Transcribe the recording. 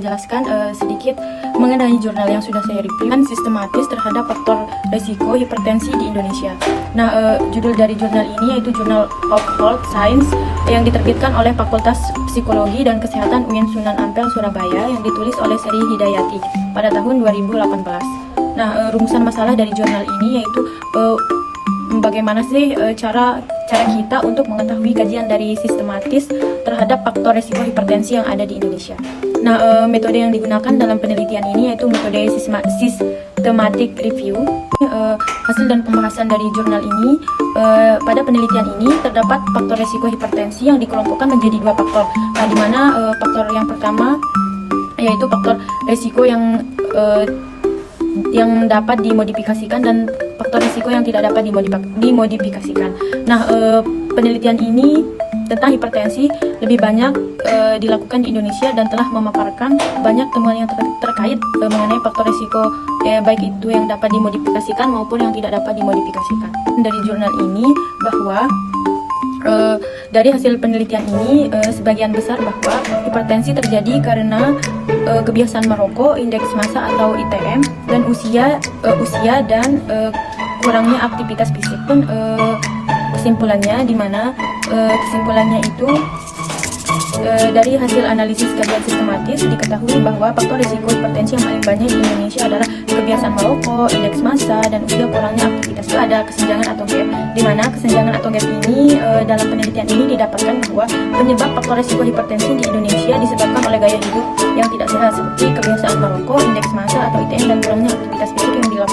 Jelaskan sedikit mengenai jurnal yang sudah saya review dan sistematis terhadap faktor resiko hipertensi di Indonesia. Nah, judul dari jurnal ini yaitu Journal of Health Science yang diterbitkan oleh Fakultas Psikologi dan Kesehatan UIN Sunan Ampel Surabaya yang ditulis oleh Sri Hidayati pada tahun 2018. Nah, rumusan masalah dari jurnal ini yaitu bagaimana sih cara kita untuk mengetahui kajian dari sistematis terhadap faktor resiko hipertensi yang ada di Indonesia. Nah, metode yang digunakan dalam penelitian ini yaitu metode systematic review. Hasil dan pembahasan dari jurnal ini, pada penelitian ini terdapat faktor resiko hipertensi yang dikelompokkan menjadi dua faktor. Nah, di mana faktor yang pertama yaitu faktor resiko yang dapat dimodifikasikan dan faktor risiko yang tidak dapat dimodifikasikan. Nah, penelitian ini tentang hipertensi lebih banyak dilakukan di Indonesia dan telah memaparkan banyak temuan yang terkait mengenai faktor risiko baik itu yang dapat dimodifikasikan maupun yang tidak dapat dimodifikasikan. Dari jurnal ini bahwa dari hasil penelitian ini sebagian besar bahwa hipertensi terjadi karena kebiasaan merokok, indeks massa atau ITM, dan usia dan kurangnya aktivitas fisik. Pun kesimpulannya di mana kesimpulannya itu dari hasil analisis kajian sistematis diketahui bahwa faktor risiko hipertensi yang paling banyak di Indonesia adalah kebiasaan merokok, indeks massa, dan usia kurangnya aktivitas. Ada kesenjangan atau gap, di mana kesenjangan atau gap ini dalam penelitian ini didapatkan bahwa penyebab faktor risiko hipertensi di Indonesia disebabkan oleh gaya hidup yang tidak sehat seperti kebiasaan merokok, indeks massa atau ITM, dan kurangnya aktivitas fisik yang dilakukan